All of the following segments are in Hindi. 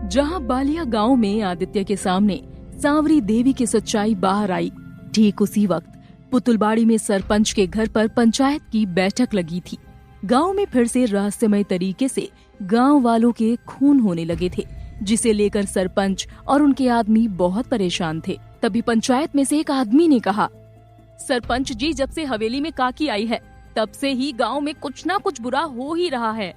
जहाँ बालिया गांव में आदित्य के सामने सांवरी देवी की सच्चाई बाहर आई, ठीक उसी वक्त पुतुलबाड़ी में सरपंच के घर पर पंचायत की बैठक लगी थी। गांव में फिर से रहस्यमय तरीके से गांव वालों के खून होने लगे थे, जिसे लेकर सरपंच और उनके आदमी बहुत परेशान थे। तभी पंचायत में से एक आदमी ने कहा, सरपंच जी, जब से हवेली में काकी आई है तब से ही गांव में कुछ ना कुछ बुरा हो ही रहा है।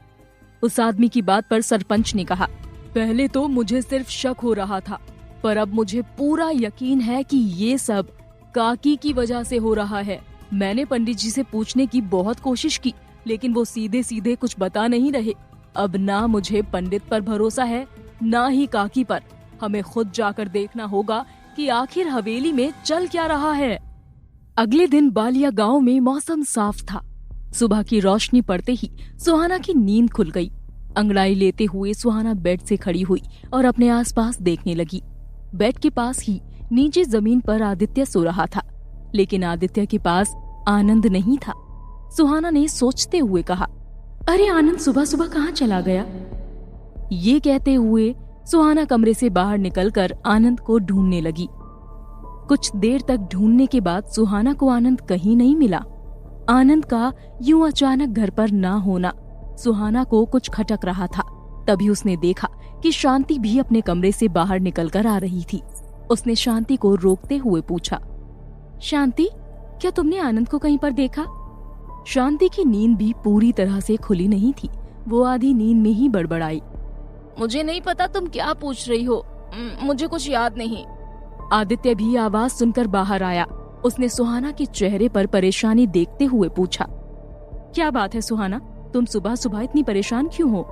उस आदमी की बात पर सरपंच ने कहा, पहले तो मुझे सिर्फ शक हो रहा था, पर अब मुझे पूरा यकीन है कि ये सब काकी की वजह से हो रहा है। मैंने पंडित जी से पूछने की बहुत कोशिश की, लेकिन वो सीधे सीधे कुछ बता नहीं रहे। अब ना मुझे पंडित पर भरोसा है, ना ही काकी पर। हमें खुद जाकर देखना होगा कि आखिर हवेली में चल क्या रहा है। अगले दिन बालिया गांव में मौसम साफ था। सुबह की रोशनी पड़ते ही सुहाना की नींद खुल गई। अंगड़ाई लेते हुए सुहाना बेड से खड़ी हुई और अपने आसपास देखने लगी। बेड के पास ही नीचे जमीन पर आदित्य सो रहा था, लेकिन आदित्य के पास आनंद नहीं था। सुहाना ने सोचते हुए कहा, अरे आनंद सुबह सुबह कहाँ चला गया? ये कहते हुए सुहाना कमरे से बाहर निकलकर आनंद को ढूंढने लगी। कुछ देर तक ढूंढने के बाद सुहाना को आनंद कहीं नहीं मिला। आनंद का यूं अचानक घर पर ना होना सुहाना को कुछ खटक रहा था। तभी उसने देखा कि शांति भी अपने कमरे से बाहर निकलकर आ रही थी। उसने शांति को रोकते हुए पूछा, शांति, क्या तुमने आनंद को कहीं पर देखा? शांति की नींद भी पूरी तरह से खुली नहीं थी। वो आधी नींद में ही बड़बड़ाई, मुझे नहीं पता तुम क्या पूछ रही हो, मुझे कुछ याद नहीं। आदित्य भी आवाज सुनकर बाहर आया। उसने सुहाना के चेहरे पर परेशानी देखते हुए पूछा, क्या बात है सुहाना, तुम सुबह सुबह इतनी परेशान क्यों हो?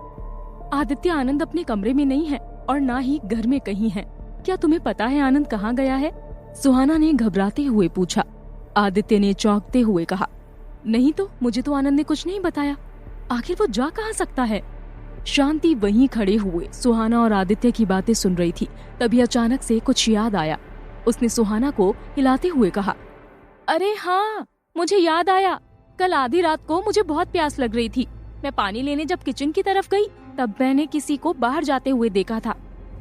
आदित्य, आनंद अपने कमरे में नहीं है और ना ही घर में कहीं है। क्या तुम्हें पता है आनंद कहाँ गया है? सुहाना ने घबराते हुए पूछा। आदित्य ने चौंकते हुए कहा, नहीं तो, मुझे तो आनंद ने कुछ नहीं बताया। आखिर वो जा कहाँ सकता है? शांति वहीं खड़े हुए सुहाना और आदित्य की बातें सुन रही थी। तभी अचानक से कुछ याद आया। उसने सुहाना को हिलाते हुए कहा, अरे हाँ, मुझे याद आया। कल आधी रात को मुझे बहुत प्यास लग रही थी। मैं पानी लेने जब किचन की तरफ गई तब मैंने किसी को बाहर जाते हुए देखा था,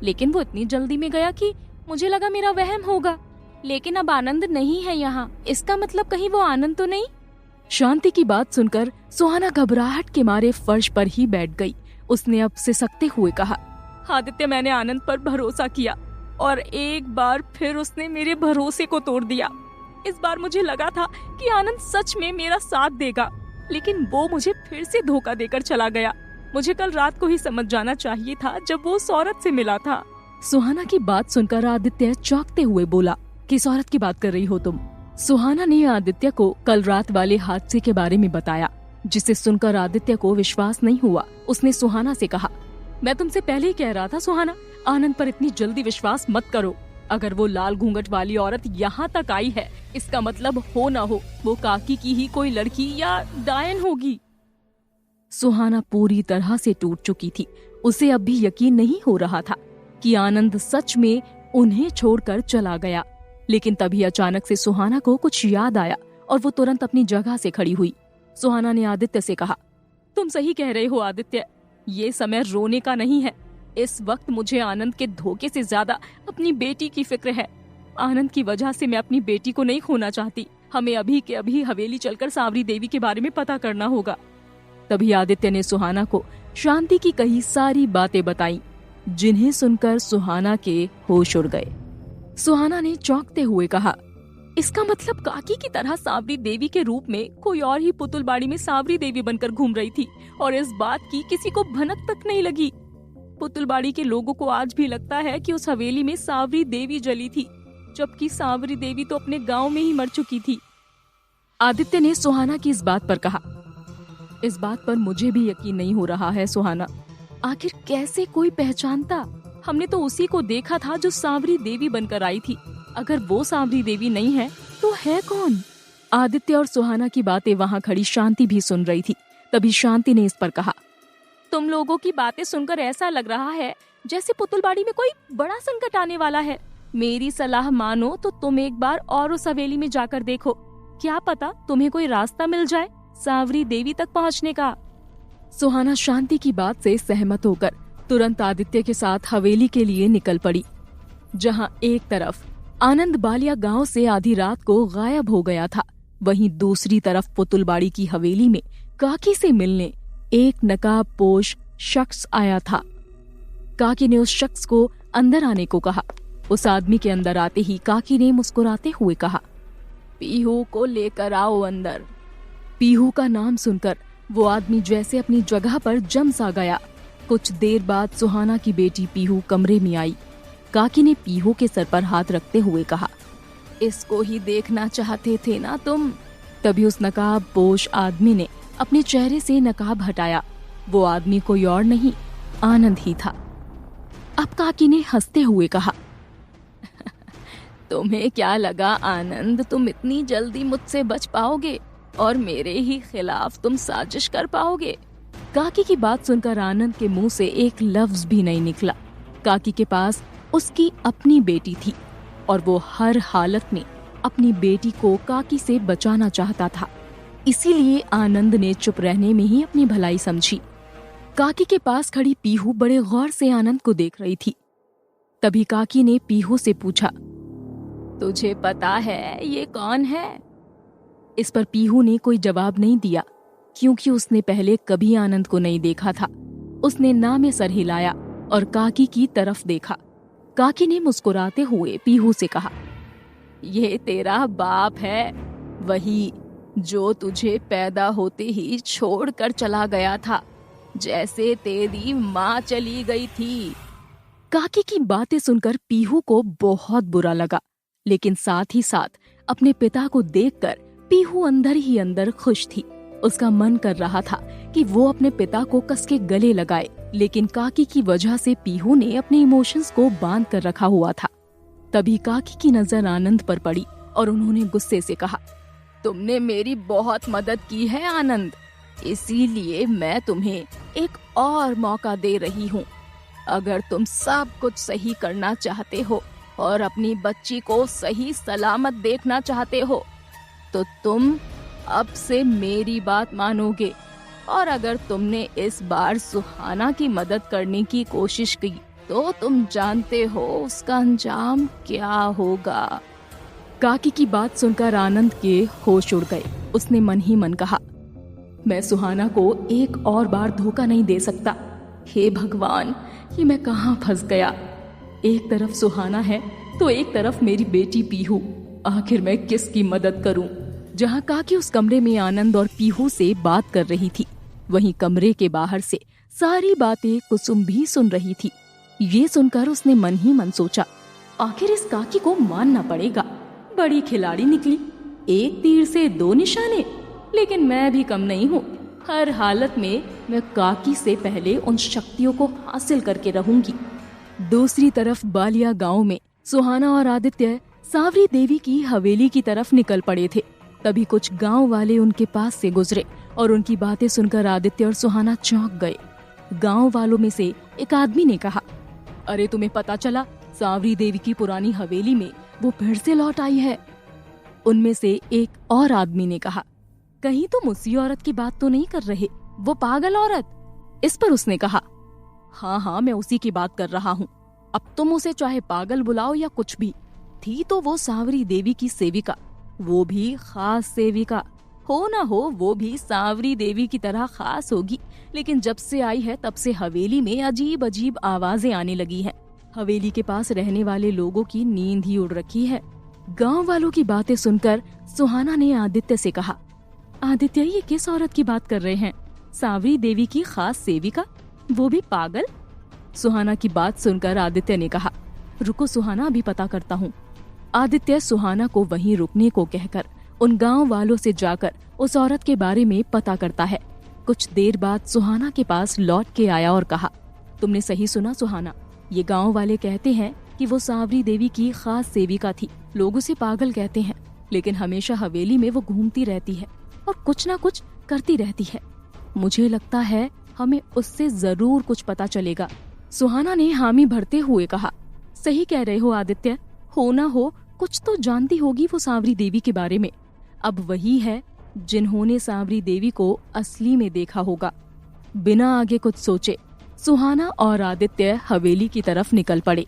लेकिन वो इतनी जल्दी में गया कि मुझे लगा मेरा वहम होगा। लेकिन अब आनंद नहीं है यहाँ, इसका मतलब कहीं वो आनंद तो नहीं? शांति की बात सुनकर सुहाना घबराहट के मारे फर्श पर ही बैठ गई। उसने अब सिसकते हुए कहा, आदित्य, मैंने आनंद पर भरोसा किया और एक बार फिर उसने मेरे भरोसे को तोड़ दिया। इस बार मुझे लगा था कि आनंद सच में मेरा साथ देगा, लेकिन वो मुझे फिर से धोखा देकर चला गया। मुझे कल रात को ही समझ जाना चाहिए था जब वो उस औरत से मिला था। सुहाना की बात सुनकर आदित्य चौंकते हुए बोला, किस औरत की बात कर रही हो तुम? सुहाना ने आदित्य को कल रात वाले हादसे के बारे में बताया, जिसे सुनकर आदित्य को विश्वास नहीं हुआ। उसने सुहाना से कहा, मैं तुमसे पहले ही कह रहा था सुहाना, आनंद पर इतनी जल्दी विश्वास मत करो। अगर वो लाल घूंघट वाली औरत यहाँ तक आई है, इसका मतलब हो ना हो वो काकी की ही कोई लड़की या डायन होगी। सुहाना पूरी तरह से टूट चुकी थी। उसे अब भी यकीन नहीं हो रहा था कि आनंद सच में उन्हें छोड़कर चला गया। लेकिन तभी अचानक से सुहाना को कुछ याद आया और वो तुरंत अपनी जगह से खड़ी हुई। सुहाना ने आदित्य से कहा, तुम सही कह रहे हो आदित्य, ये समय रोने का नहीं है। इस वक्त मुझे आनंद के धोखे से ज्यादा अपनी बेटी की फिक्र है। आनंद की वजह से मैं अपनी बेटी को नहीं खोना चाहती। हमें अभी के अभी हवेली चलकर सांवरी देवी के बारे में पता करना होगा। तभी आदित्य ने सुहाना को शांति की कही सारी बातें बताई, जिन्हें सुनकर सुहाना के होश उड़ गए। सुहाना ने चौंकते हुए कहा, इसका मतलब काकी की तरह सांवरी देवी के रूप में कोई और ही पुतुलबाड़ी में सांवरी देवी बनकर घूम रही थी और इस बात की किसी को भनक तक नहीं लगी। पुतुलबाड़ी के लोगों को आज भी लगता है कि उस हवेली में सांवरी देवी जली थी, जबकि सांवरी देवी तो अपने गांव में ही मर चुकी थी। आदित्य ने सुहाना की इस बात पर कहा, इस बात पर मुझे भी यकीन नहीं हो रहा है सुहाना। आखिर कैसे कोई पहचानता? हमने तो उसी को देखा था जो सांवरी देवी बनकर आई थी। अगर वो सांवरी देवी नहीं है तो है कौन? आदित्य और सुहाना की बातें वहाँ खड़ी शांति भी सुन रही थी। तभी शांति ने इस पर कहा, तुम लोगों की बातें सुनकर ऐसा लग रहा है जैसे पुतुलबाड़ी में कोई बड़ा संकट आने वाला है। मेरी सलाह मानो तो तुम एक बार और उस हवेली में जाकर देखो, क्या पता तुम्हें कोई रास्ता मिल जाए सांवरी देवी तक पहुँचने का। सुहाना शांति की बात से सहमत होकर तुरंत आदित्य के साथ हवेली के लिए निकल पड़ी, जहां एक तरफ आनंद बालिया गांव से आधी रात को गायब हो गया था, वहीं दूसरी तरफ पुतुलबाड़ी की हवेली में काकी से मिलने एक नकाबपोश शख्स आया था। काकी ने उस शख्स को अंदर आने को कहा। उस आदमी के अंदर आते ही काकी ने मुस्कुराते हुए कहा, पीहू को लेकर आओ अंदर। पीहू का नाम सुनकर वो आदमी जैसे अपनी जगह पर जम सा गया। कुछ देर बाद सुहाना की बेटी पीहू कमरे में आई। काकी ने पीहू के सर पर हाथ रखते हुए कहा, इसको ही देखना चाहते थे ना तुम? तभी उस नकाबपोश आदमी ने अपने चेहरे से नकाब हटाया। वो आदमी कोई और नहीं, आनंद ही था। अब काकी ने हंसते हुए कहा, तुम्हें क्या लगा आनंद, तुम इतनी जल्दी मुझसे बच पाओगे और मेरे ही खिलाफ तुम साजिश कर पाओगे? काकी की बात सुनकर आनंद के मुंह से एक लफ्ज भी नहीं निकला। काकी के पास उसकी अपनी बेटी थी और वो हर हालत में अपनी बेटी को काकी से बचाना चाहता था। इसीलिए आनंद ने चुप रहने में ही अपनी भलाई समझी। काकी के पास खड़ी पीहू बड़े गौर से आनंद को देख रही थी। तभी काकी ने पीहू से पूछा, तुझे पता है ये कौन है? इस पर पीहू ने कोई जवाब नहीं दिया, क्योंकि उसने पहले कभी आनंद को नहीं देखा था। उसने ना में सर हिलाया और काकी की तरफ देखा। काकी ने मुस्कुराते हुए पीहू से कहा, ये तेरा बाप है, वही जो तुझे पैदा होते ही छोड़कर चला गया था, जैसे तेरी माँ चली गई थी। काकी की बातें सुनकर पीहू को बहुत बुरा लगा, लेकिन साथ ही साथ अपने पिता को देखकर पीहू अंदर ही अंदर खुश थी। उसका मन कर रहा था कि वो अपने पिता को कस के गले लगाए, लेकिन काकी की वजह से पीहू ने अपने इमोशंस को बांध कर रखा हुआ था। तभी काकी की नजर आनंद पर पड़ी और उन्होंने गुस्से से कहा, तुमने मेरी बहुत मदद की है आनंद, इसीलिए मैं तुम्हें एक और मौका दे रही हूँ। अगर तुम सब कुछ सही करना चाहते हो और अपनी बच्ची को सही सलामत देखना चाहते हो, तो तुम अब से मेरी बात मानोगे, और अगर तुमने इस बार सुहाना की मदद करने की कोशिश की तो तुम जानते हो उसका अंजाम क्या होगा। काकी की बात सुनकर आनंद के होश उड़ गए। उसने मन ही मन कहा, मैं सुहाना को एक और बार धोखा नहीं दे सकता। हे भगवान, ये मैं कहाँ फंस गया। एक तरफ सुहाना है तो एक तरफ मेरी बेटी पीहू। आखिर मैं किसकी मदद करूं? जहां काकी उस कमरे में आनंद और पीहू से बात कर रही थी, वहीं कमरे के बाहर से सारी बातें कुसुम भी सुन रही थी। ये सुनकर उसने मन ही मन सोचा, आखिर इस काकी को मानना पड़ेगा, बड़ी खिलाड़ी निकली, एक तीर से दो निशाने। लेकिन मैं भी कम नहीं हूँ, हर हालत में मैं काकी से पहले उन शक्तियों को हासिल करके रहूंगी। दूसरी तरफ बालिया गांव में सुहाना और आदित्य सांवरी देवी की हवेली की तरफ निकल पड़े थे। तभी कुछ गांव वाले उनके पास से गुजरे और उनकी बातें सुनकर आदित्य और सुहाना चौंक गए। गांव वालों में से एक आदमी ने कहा, अरे तुम्हें पता चला, सांवरी देवी की पुरानी हवेली में वो फिर से लौट आई है। उनमें से एक और आदमी ने कहा, कहीं तुम उसी औरत की बात तो नहीं कर रहे, वो पागल औरत? इस पर उसने कहा, हाँ मैं उसी की बात कर रहा हूँ। अब तुम उसे चाहे पागल बुलाओ या कुछ भी, थी तो वो सांवरी देवी की सेविका, वो भी खास सेविका। हो ना हो वो भी सांवरी देवी की तरह खास होगी, लेकिन जब से आई है तब से हवेली में अजीब अजीब आवाजें आने लगी हैं। हवेली के पास रहने वाले लोगों की नींद ही उड़ रखी है। गांव वालों की बातें सुनकर सुहाना ने आदित्य से कहा, आदित्य ये किस औरत की बात कर रहे हैं? सांवरी देवी की खास सेविका, वो भी पागल? सुहाना की बात सुनकर आदित्य ने कहा, रुको सुहाना, अभी पता करता हूँ। आदित्य सुहाना को वहीं रुकने को कहकर उन गांव वालों से जाकर उस औरत के बारे में पता करता है। कुछ देर बाद सुहाना के पास लौट के आया और कहा, तुमने सही सुना सुहाना, ये गांव वाले कहते हैं कि वो सांवरी देवी की खास सेविका थी। लोग उसे पागल कहते हैं, लेकिन हमेशा हवेली में वो घूमती रहती है और कुछ ना कुछ करती रहती है। मुझे लगता है हमें उससे जरूर कुछ पता चलेगा। सुहाना ने हामी भरते हुए कहा, सही कह रहे हो आदित्य, हो ना हो कुछ तो जानती होगी वो सांवरी देवी के बारे में। अब वही है जिन्होंने सांवरी देवी को असली में देखा होगा। बिना आगे कुछ सोचे सुहाना और आदित्य हवेली की तरफ निकल पड़े,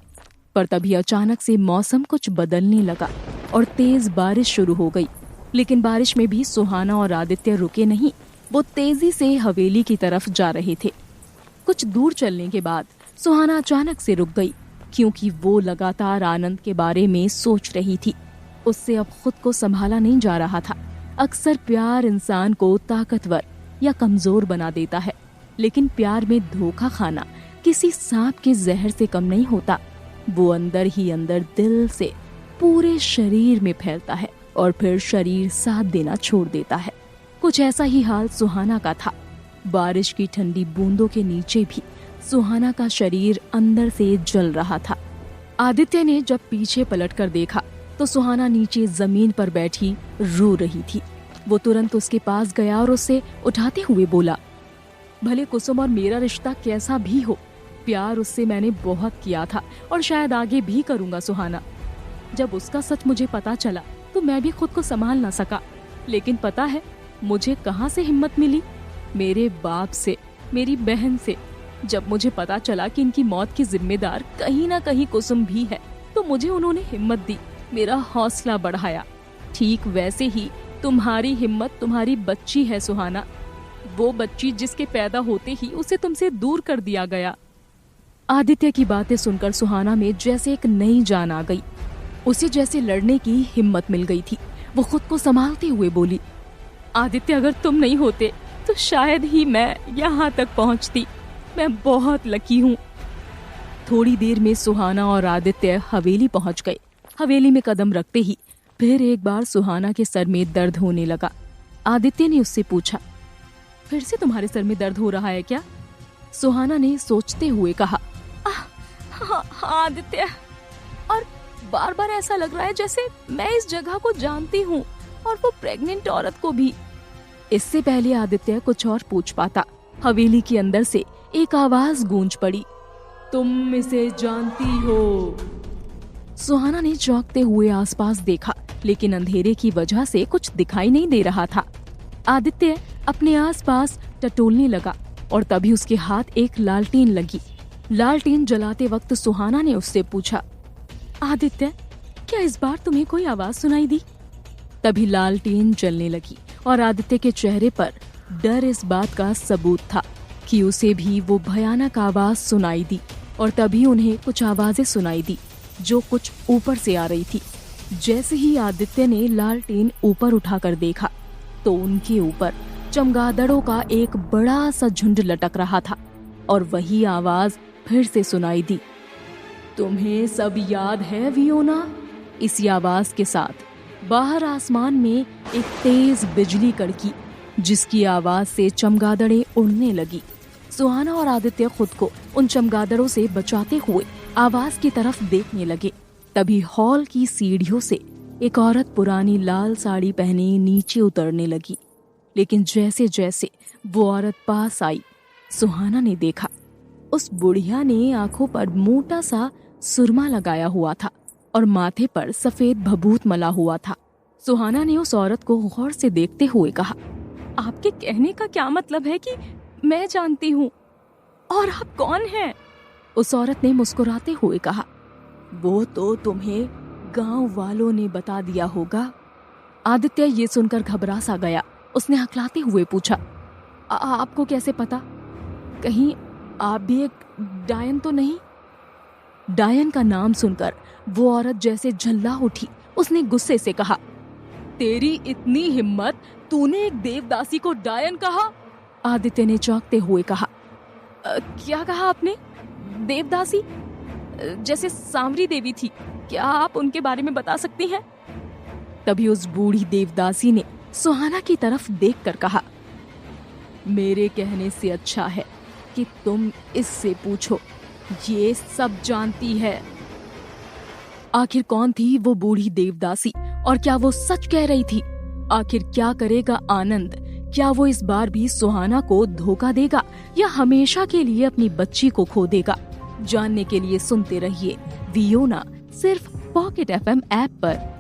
पर तभी अचानक से मौसम कुछ बदलने लगा और तेज बारिश शुरू हो गई। लेकिन बारिश में भी सुहाना और आदित्य रुके नहीं, वो तेजी से हवेली की तरफ जा रहे थे। कुछ दूर चलने के बाद सुहाना अचानक से रुक गई, क्योंकि वो लगातार आनंद के बारे में सोच रही थी। उससे अब खुद को संभाला नहीं जा रहा था। अक्सर प्यार इंसान को ताकतवर या कमजोर बना देता है, लेकिन प्यार में धोखा खाना किसी सांप के जहर से कम नहीं होता। वो अंदर ही अंदर दिल से पूरे शरीर में फैलता है और फिर शरीर साथ देना छोड़ देता है। कुछ ऐसा ही हाल सुहाना का था। बारिश की ठंडी बूंदों के नीचे भी सुहाना का शरीर अंदर से जल रहा था। आदित्य ने जब पीछे पलटकर देखा तो सुहाना नीचे जमीन पर बैठी रो रही थी। वो तुरंत उसके पास गया और उसे उठाते हुए बोला, भले कुसुम और मेरा रिश्ता कैसा भी हो, प्यार उससे मैंने बहुत किया था और शायद आगे भी करूंगा सुहाना। जब उसका सच मुझे पता चला तो मैं भी खुद को संभाल ना सका, लेकिन पता है मुझे कहाँ से हिम्मत मिली? मेरे बाप से, मेरी बहन से। जब मुझे पता चला कि इनकी मौत की जिम्मेदार कहीं ना कहीं कुसुम भी है, तो मुझे उन्होंने हिम्मत दी, मेरा हौसला बढ़ाया। ठीक वैसे ही तुम्हारी हिम्मत तुम्हारी बच्ची है सुहाना, वो बच्ची जिसके पैदा होते ही उसे तुमसे दूर कर दिया गया। आदित्य की बातें सुनकर सुहाना में जैसे एक नई जान आ गई। उसे जैसे लड़ने की हिम्मत मिल गई थी। वो खुद को संभालते हुए बोली, आदित्य अगर तुम नहीं होते तो शायद ही मैं यहाँ तक पहुँचती। मैं बहुत लकी हूँ। थोड़ी देर में सुहाना और आदित्य हवेली पहुँच गए। हवेली में कदम रखते ही फिर एक बार सुहाना के सर में दर्द होने लगा। आदित्य ने उससे पूछा, फिर से तुम्हारे सर में दर्द हो रहा है क्या? सुहाना ने सोचते हुए कहा, हाँ आदित्य, और बार बार ऐसा लग रहा है जैसे मैं इस जगह को जानती हूँ और वो प्रेग्नेंट औरत को भी। इससे पहले आदित्य कुछ और पूछ पाता, हवेली के अंदर से एक आवाज गूंज पड़ी, तुम इसे जानती हो? सुहाना ने चौंकते हुए आसपास देखा, लेकिन अंधेरे की वजह से कुछ दिखाई नहीं दे रहा था। आदित्य अपने आसपास टटोलने लगा और तभी उसके हाथ एक लालटेन लगी। लालटेन जलाते वक्त सुहाना ने उससे पूछा, आदित्य, क्या इस बार तुम्हें कोई आवाज सुनाई दी? तभी लालटेन जलने लगी और आदित्य के चेहरे पर डर इस बात का सबूत था कि उसे भी वो भयानक आवाज सुनाई दी। और तभी उन्हें कुछ आवाजें सुनाई दी जो कुछ ऊपर से आ रही थी। जैसे ही आदित्य ने लालटेन ऊपर उठाकर देखा तो उनके ऊपर चमगादड़ों का एक बड़ा सा झुंड लटक रहा था और वही आवाज फिर से सुनाई दी, तुम्हें सब याद है वियोना? इसी आवाज के साथ बाहर आसमान में एक तेज बिजली कड़की, जिसकी आवाज से चमगादड़ें उड़ने लगी। सुहाना और आदित्य खुद को उन चमगादड़ों से बचाते हुए आवाज की तरफ देखने लगे। तभी हॉल की सीढ़ियों से एक औरत पुरानी लाल साड़ी पहने नीचे उतरने लगी। लेकिन जैसे जैसे वो औरत पास आई, सुहाना ने देखा उस बुढ़िया ने आंखों पर मोटा सा सुरमा लगाया हुआ था और माथे पर सफेद भभूत मला हुआ था। सुहाना ने उस औरत को गौर से देखते हुए कहा, आपके कहने का क्या मतलब है कि मैं जानती हूँ, और आप कौन हैं? उस औरत ने मुस्कुराते हुए कहा, वो तो तुम्हें गांव वालों ने बता दिया होगा। आदित्य ये सुनकर घबरा सा गया। उसने हकलाते हुए पूछा, आपको कैसे पता? कहीं आप भी एक डायन तो नहीं? डायन का नाम सुनकर वो औरत जैसे झल्ला उठी। उसने गुस्से से कहा, तेरी इतनी हिम्मत, तूने एक देवदासी को डायन कहा? आदित्य ने चौंकते हुए कहा, क्या कहा आपने? देवदासी? जैसे सांवरी देवी थी, क्या आप उनके बारे में बता सकती हैं? तभी उस बूढ़ी देवदासी ने सुहाना की तरफ देखकर कहा, मेरे कहने से अच्छा है कि तुम इससे पूछो, ये सब जानती है। आखिर कौन थी वो बूढ़ी देवदासी और क्या वो सच कह रही थी? आखिर क्या करेगा आनंद? क्या वो इस बार भी सुहाना को धोखा देगा या हमेशा के लिए अपनी बच्ची को खो देगा? जानने के लिए सुनते रहिए वियोना, सिर्फ पॉकेट FM ऐप पर।